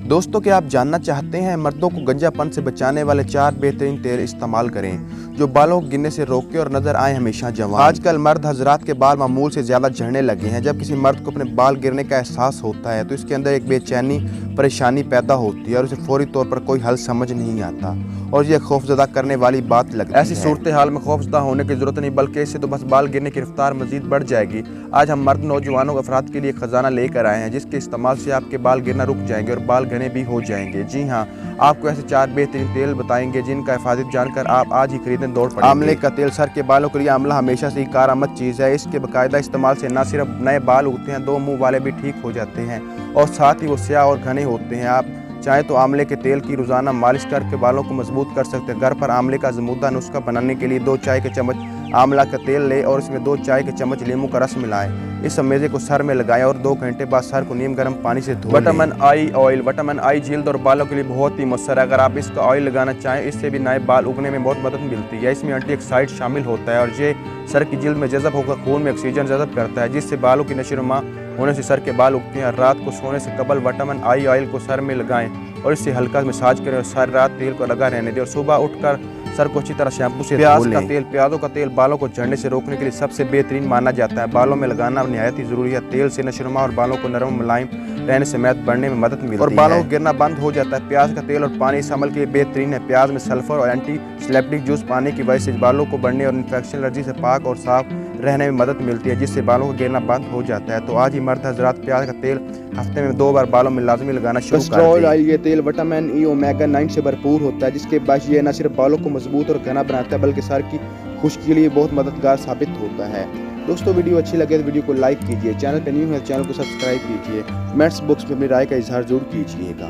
दोस्तों, क्या आप जानना चाहते हैं मर्दों को गंजापन से बचाने वाले 4 बेहतरीन तेल इस्तेमाल करें जो बालों को गिरने से रोके और नजर आए हमेशा जवान। आजकल मर्द हजरात के बाल मामूल से ज़्यादा झड़ने लगे हैं। जब किसी मर्द को अपने बाल गिरने का एहसास होता है तो इसके अंदर एक बेचैनी परेशानी पैदा होती है और उसे फौरी तौर पर कोई हल समझ नहीं आता और यह खौफजदा करने वाली बात लगती है। ऐसी सूरत हाल में खौफजदा होने की जरूरत नहीं, बल्कि इससे तो बस बाल गिरने की रफ्तार मजीद बढ़ जाएगी। आज हम मर्द नौजवानों अफराद के लिए खजाना लेकर आए हैं जिसके इस्तेमाल से आपके बाल गिरना रुक जाएंगे और बाल घने भी हो जाएंगे। जी हाँ, आपको ऐसे 4 बेहतरीन तेल बताएंगे जिनका हिफाजत जानकर आप आज ही खरीदने दौड़ पड़ेंगे। आंवले का तेल सर के बालों के लिए आंवला हमेशा से ही कारआमद चीज़ है। इसके बाकायदा इस्तेमाल से न सिर्फ नए बाल उगते हैं, 2 मुंह वाले भी ठीक हो जाते हैं और साथ ही वो स्याह और घने होते हैं। आप चाहे तो आंवले के तेल की रोज़ाना मालिश करके बालों को मजबूत कर सकते हैं। घर पर आंवले का जमूदा नुस्खा बनाने के लिए 2 चाय के चम्मच आंवला का तेल लें और इसमें 2 चाय के चम्मच नींबू का रस मिलाएं। इस मेज़े को सर में लगाएं और 2 घंटे बाद सर को नीम गर्म पानी से धो लें। विटामिन आई ऑयल, विटामिन आई जिल्द और बालों के लिए बहुत ही मुअस्सर है। अगर आप इसका ऑयल लगाना चाहें, इससे भी नए बाल उगने में बहुत मदद मिलती है। इसमें एंटीऑक्सीडेंट शामिल होता है और ये सर की जिल्द में जज़ब होकर खून में ऑक्सीजन जज़ब करता है, जिससे बालों की नशोनुमा होने से सर के बाल उगते हैं। रात को सोने से कबल विटामिन आई ऑयल को सर में लगाएं और इससे हल्का मसाज करें और सारी रात तेल को लगा रहने दें और सुबह उठकर सर को अच्छी तरह शैम्पू से धो लें। प्याज़ों का तेल बालों को झड़ने से रोकने के लिए सबसे बेहतरीन माना जाता है। बालों में लगाना निहायत ही ज़रूरी है। तेल से नशोनुमा और बालों को नरम मुलायम रहने से मैद बढ़ने में मदद मिलती है और बालों को गिरना बंद हो जाता है। प्याज का तेल और पानी इस अमल के लिए बेहतरीन है। प्याज में सल्फर और एंटी सेप्टिक जूस पाने की वजह से बालों को बढ़ने और इन्फेक्शन एलर्जी से पाक और साफ रहने में मदद मिलती है, जिससे बालों को गिरना बंद हो जाता है। तो आज ही मर्द हजरात प्याज का तेल हफ्ते में 2 बार बालों में लाजमी लगाना शुरू कर दें। ये तेल विटामिन ई ओमेगा 9 से भरपूर होता है, जिसके बाद ये न सिर्फ बालों को मजबूत और घना बनाता है बल्कि सर की खुश्की के लिए बहुत मददगार साबित होता है। दोस्तों, वीडियो अच्छी लगे तो वीडियो को लाइक कीजिए, चैनल पर न्यू है चैनल को सब्सक्राइब कीजिए, कमेंट्स बॉक्स में अपनी राय का इजहार जरूर कीजिएगा।